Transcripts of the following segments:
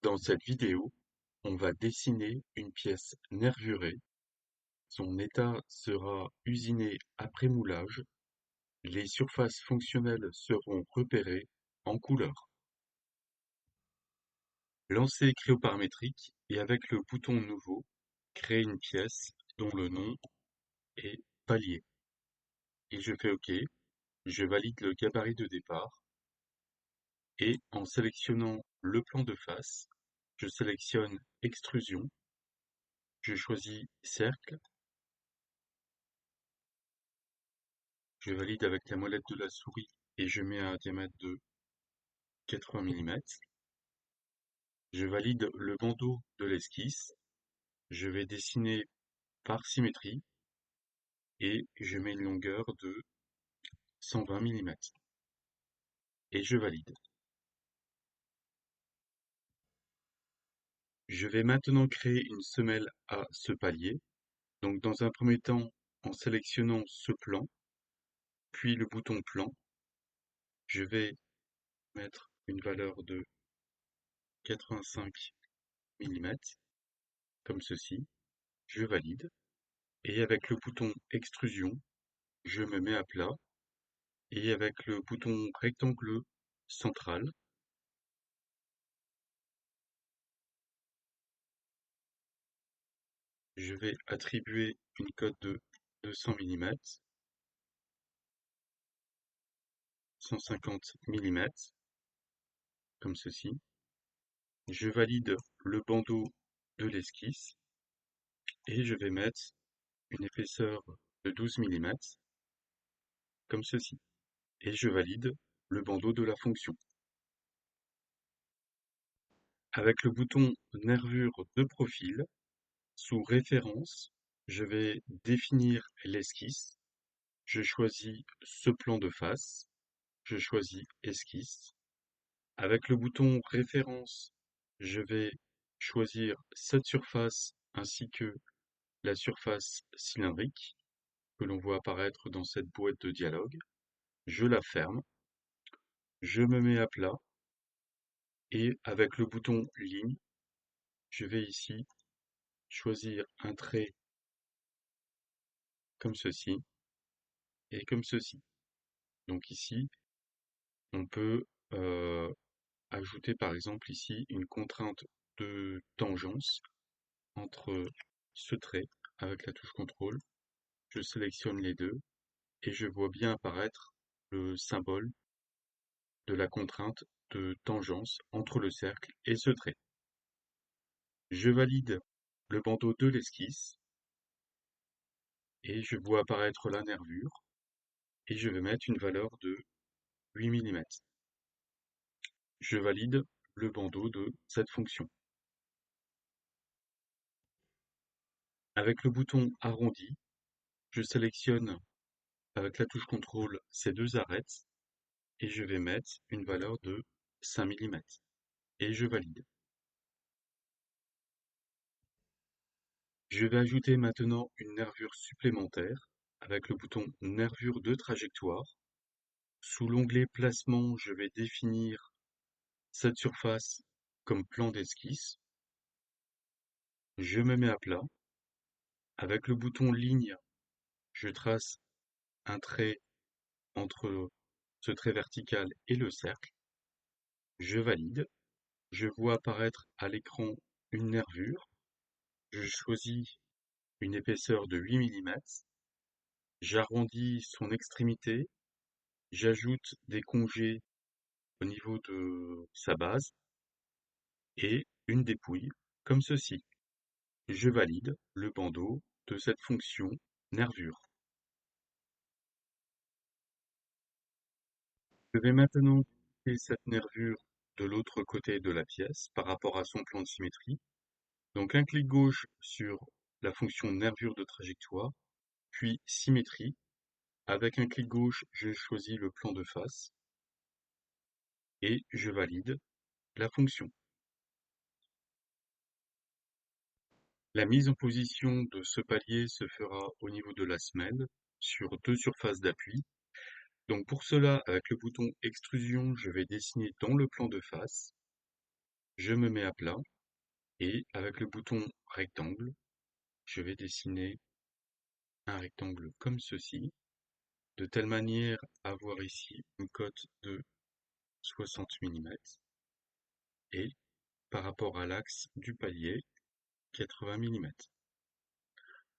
Dans cette vidéo, on va dessiner une pièce nervurée. Son état sera usiné après moulage. Les surfaces fonctionnelles seront repérées en couleur. Lancez cryoparamétrique et avec le bouton nouveau, créer une pièce dont le nom est palier. Et je fais OK. Je valide le gabarit de départ. Et en sélectionnant le plan de face, je sélectionne extrusion. Je choisis cercle. Je valide avec la molette de la souris et je mets un diamètre de 80 mm. Je valide le bandeau de l'esquisse. Je vais dessiner par symétrie et je mets une longueur de 120 mm. Et je valide. Je vais maintenant créer une semelle à ce palier. Donc dans un premier temps, en sélectionnant ce plan, puis le bouton plan, je vais mettre une valeur de 85 mm, comme ceci. Je valide. Et avec le bouton extrusion, je me mets à plat et avec le bouton rectangle central, je vais attribuer une cote de 200 mm, 150 mm, comme ceci. Je valide le bandeau de l'esquisse et je vais mettre une épaisseur de 12 mm, comme ceci. Et je valide le bandeau de la fonction. Avec le bouton nervure de profil, sous référence, je vais définir l'esquisse. Je choisis ce plan de face. Je choisis esquisse. Avec le bouton référence, je vais choisir cette surface ainsi que la surface cylindrique que l'on voit apparaître dans cette boîte de dialogue. Je la ferme. Je me mets à plat et avec le bouton ligne, je vais ici choisir un trait comme ceci et comme ceci. Donc ici, on peut ajouter par exemple ici une contrainte de tangence entre ce trait avec la touche contrôle. Je sélectionne les deux et je vois bien apparaître le symbole de la contrainte de tangence entre le cercle et ce trait. Je valide le bandeau de l'esquisse et je vois apparaître la nervure et je vais mettre une valeur de 8 mm. Je valide le bandeau de cette fonction. Avec le bouton arrondi, je sélectionne avec la touche contrôle ces deux arêtes et je vais mettre une valeur de 5 mm et je valide. Je vais ajouter maintenant une nervure supplémentaire avec le bouton nervure de trajectoire. Sous l'onglet placement, je vais définir cette surface comme plan d'esquisse. Je me mets à plat. Avec le bouton ligne, je trace un trait entre ce trait vertical et le cercle. Je valide. Je vois apparaître à l'écran une nervure. Je choisis une épaisseur de 8 mm. J'arrondis son extrémité. J'ajoute des congés au niveau de sa base et une dépouille comme ceci. Je valide le bandeau de cette fonction nervure. Je vais maintenant placer cette nervure de l'autre côté de la pièce par rapport à son plan de symétrie. Donc un clic gauche sur la fonction nervure de trajectoire, puis symétrie. Avec un clic gauche, je choisis le plan de face et je valide la fonction. La mise en position de ce palier se fera au niveau de la semelle sur deux surfaces d'appui. Donc pour cela, avec le bouton extrusion, je vais dessiner dans le plan de face. Je me mets à plat et avec le bouton rectangle, je vais dessiner un rectangle comme ceci, de telle manière à avoir ici une cote de 60 millimètres et par rapport à l'axe du palier, 80 millimètres.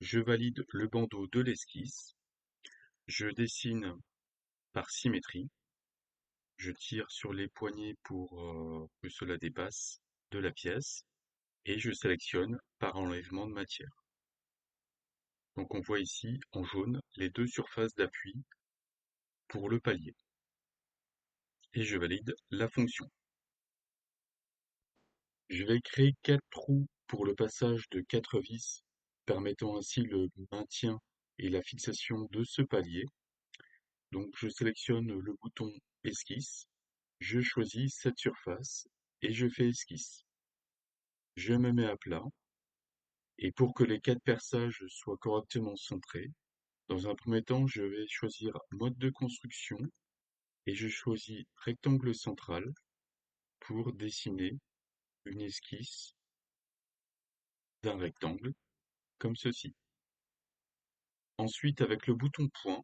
Je valide le bandeau de l'esquisse, je dessine par symétrie, je tire sur les poignées pour que cela dépasse de la pièce et je sélectionne par enlèvement de matière. Donc on voit ici en jaune les deux surfaces d'appui pour le palier et je valide la fonction. Je vais créer 4 trous pour le passage de 4 vis, permettant ainsi le maintien et la fixation de ce palier. Donc je sélectionne le bouton esquisse, je choisis cette surface et je fais esquisse. Je me mets à plat et pour que les 4 perçages soient correctement centrés, dans un premier temps je vais choisir mode de construction et je choisis rectangle central pour dessiner une esquisse d'un rectangle comme ceci. Ensuite, avec le bouton point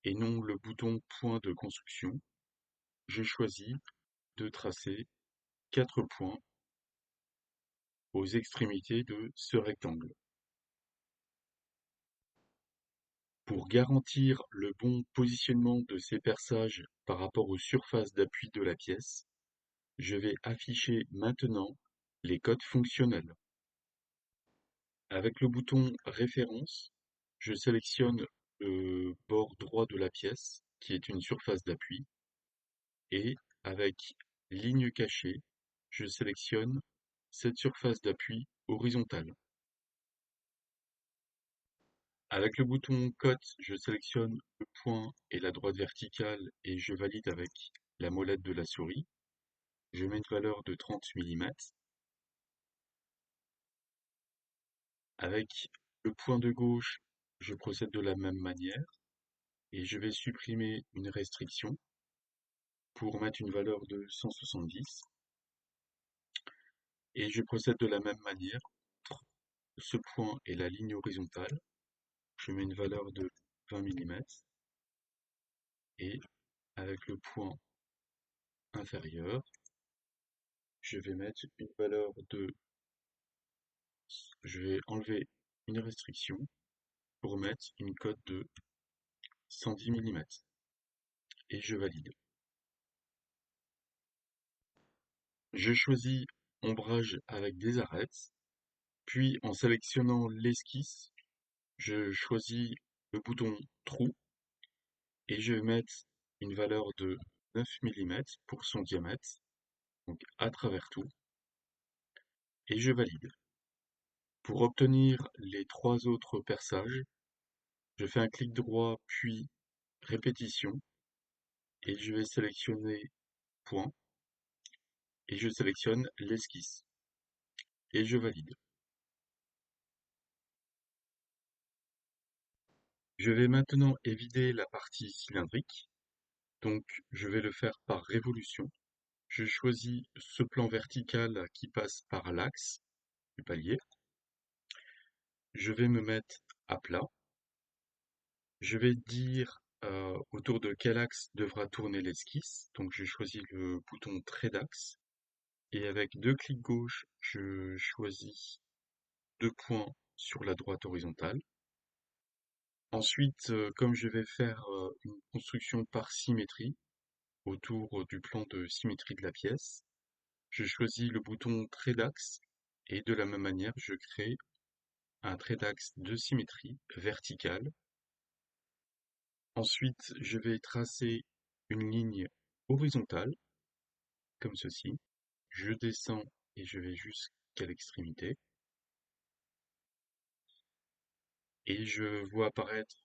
et non le bouton point de construction, je choisis de tracer 4 points aux extrémités de ce rectangle. Pour garantir le bon positionnement de ces perçages par rapport aux surfaces d'appui de la pièce, je vais afficher maintenant les codes fonctionnels. Avec le bouton référence, je sélectionne le bord droit de la pièce, qui est une surface d'appui, et avec ligne cachée, je sélectionne cette surface d'appui horizontale. Avec le bouton cote, je sélectionne le point et la droite verticale et je valide avec la molette de la souris. Je mets une valeur de 30 millimètres. Avec le point de gauche, je procède de la même manière et je vais supprimer une restriction pour mettre une valeur de 170. Et je procède de la même manière entre ce point et la ligne horizontale. Je mets une valeur de 20 millimètres et avec le point inférieur, je vais mettre une valeur de... Je vais enlever une restriction pour mettre une cote de 110 millimètres et je valide. Je choisis ombrage avec des arêtes, puis en sélectionnant l'esquisse, je choisis le bouton trou et je vais mettre une valeur de 9 millimètres pour son diamètre, donc à travers tout, et je valide. Pour obtenir les 3 autres perçages, je fais un clic droit puis répétition et je vais sélectionner point et je sélectionne l'esquisse et je valide. Je vais maintenant évider la partie cylindrique, donc je vais le faire par révolution. Je choisis ce plan vertical qui passe par l'axe du palier. Je vais me mettre à plat. Je vais dire autour de quel axe devra tourner l'esquisse. Donc je choisis le bouton trait d'axe. Et avec 2 clics gauche, je choisis 2 points sur la droite horizontale. Ensuite, comme je vais faire une construction par symétrie autour du plan de symétrie de la pièce, je choisis le bouton trait d'axe et de la même manière, je crée un trait d'axe de symétrie verticale. Ensuite, je vais tracer une ligne horizontale, comme ceci. Je descends et je vais jusqu'à l'extrémité. Et je vois apparaître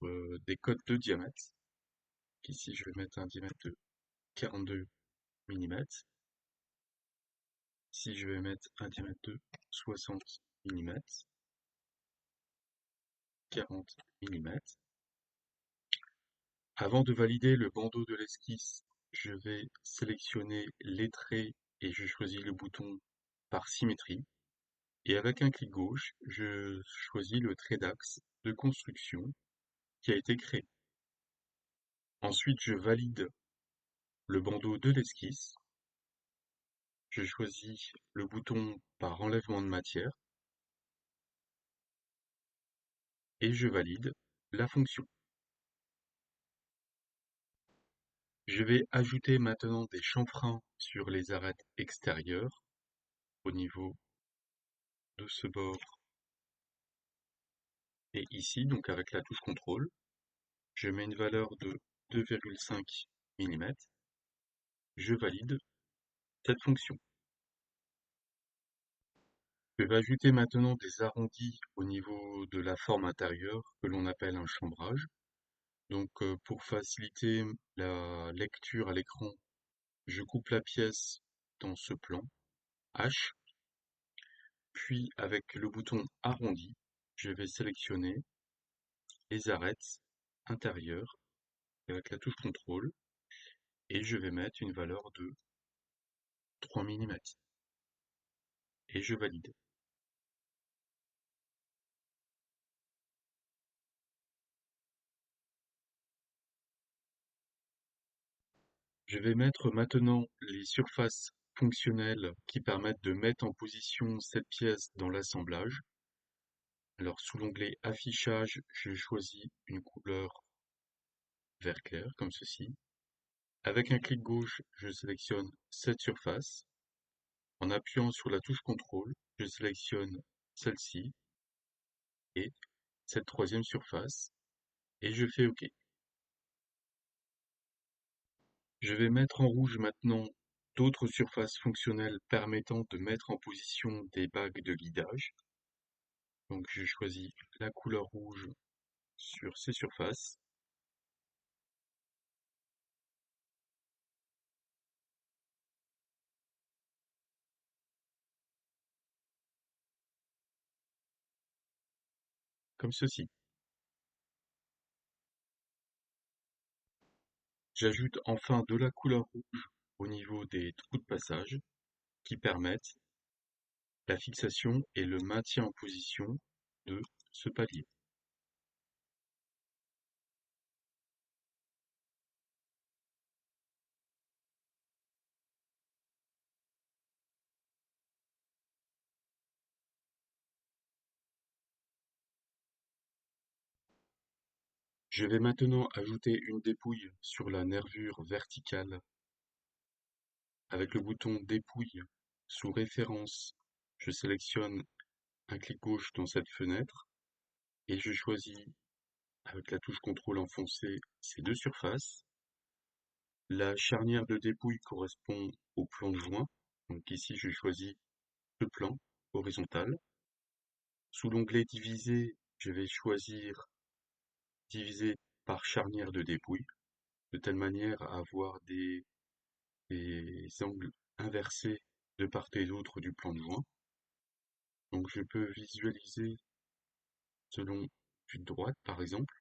des codes de diamètre. Ici, je vais mettre un diamètre de 42 millimètres. Ici, je vais mettre un diamètre de 60 millimètres, 40 millimètres. Avant de valider le bandeau de l'esquisse, je vais sélectionner les traits et je choisis le bouton par symétrie. Et avec un clic gauche, je choisis le trait d'axe de construction qui a été créé. Ensuite, je valide le bandeau de l'esquisse. Je choisis le bouton par enlèvement de matière et je valide la fonction. Je vais ajouter maintenant des chanfreins sur les arêtes extérieures au niveau de ce bord et ici, donc avec la touche contrôle, je mets une valeur de 2,5 mm. Je valide cette fonction. Je vais ajouter maintenant des arrondis au niveau de la forme intérieure que l'on appelle un chambrage. Donc pour faciliter la lecture à l'écran, je coupe la pièce dans ce plan H, puis avec le bouton arrondi, je vais sélectionner les arêtes intérieures avec la touche contrôle et je vais mettre une valeur de 3 mm et je valide. Je vais mettre maintenant les surfaces fonctionnelles qui permettent de mettre en position cette pièce dans l'assemblage. Alors sous l'onglet affichage, je choisis une couleur vert clair comme ceci. Avec un clic gauche, je sélectionne cette surface. En appuyant sur la touche contrôle, je sélectionne celle-ci et cette troisième surface et je fais OK. Je vais mettre en rouge maintenant d'autres surfaces fonctionnelles permettant de mettre en position des bagues de guidage. Donc je choisis la couleur rouge sur ces surfaces. Comme ceci. J'ajoute enfin de la couleur rouge au niveau des trous de passage qui permettent la fixation et le maintien en position de ce palier. Je vais maintenant ajouter une dépouille sur la nervure verticale avec le bouton dépouille sous référence. Je sélectionne un clic gauche dans cette fenêtre et je choisis avec la touche contrôle enfoncée ces deux surfaces. La charnière de dépouille correspond au plan de joint. Donc ici, je choisis le plan horizontal. Sous l'onglet diviser, je vais choisir diviser par charnière de dépouille, de telle manière à avoir des angles inversés de part et d'autre du plan de joint. Donc je peux visualiser selon vue de droite, par exemple.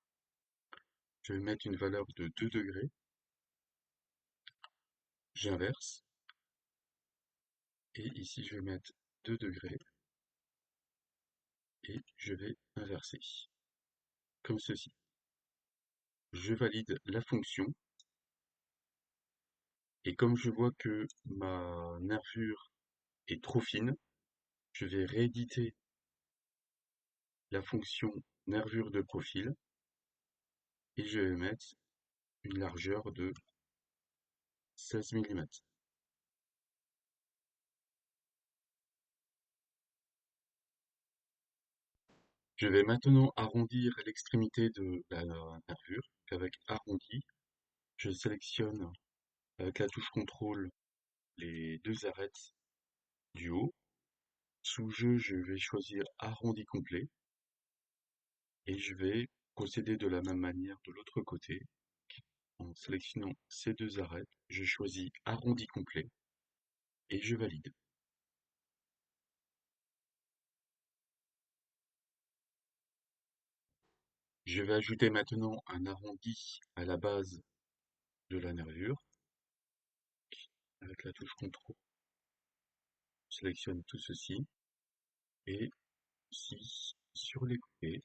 Je vais mettre une valeur de 2 degrés. J'inverse. Et ici, je vais mettre 2 degrés. Et je vais inverser. Comme ceci. Je valide la fonction. Et comme je vois que ma nervure est trop fine, je vais rééditer la fonction nervure de profil et je vais mettre une largeur de 16 mm. Je vais maintenant arrondir l'extrémité de la nervure. Avec arrondi, je sélectionne avec la touche contrôle les deux arêtes du haut. Sous jeu, je vais choisir arrondi complet et je vais procéder de la même manière de l'autre côté. En sélectionnant ces deux arêtes, je choisis arrondi complet et je valide. Je vais ajouter maintenant un arrondi à la base de la nervure avec la touche contrôle. Je sélectionne tout ceci et ici, sur les côtés,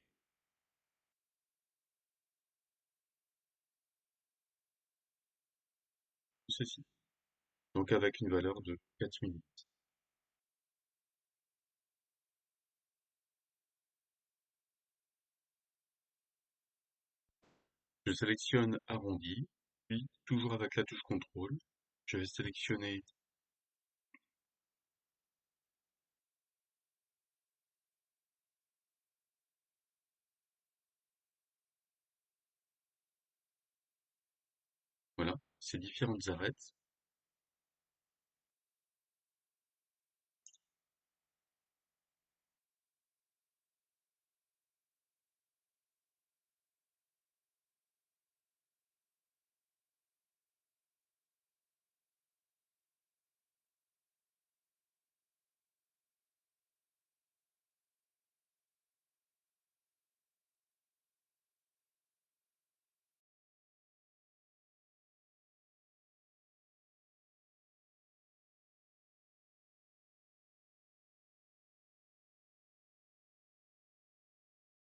ceci. Donc avec une valeur de 4 minutes. Je sélectionne arrondi, puis toujours avec la touche contrôle, je vais sélectionner voilà, ces différentes arêtes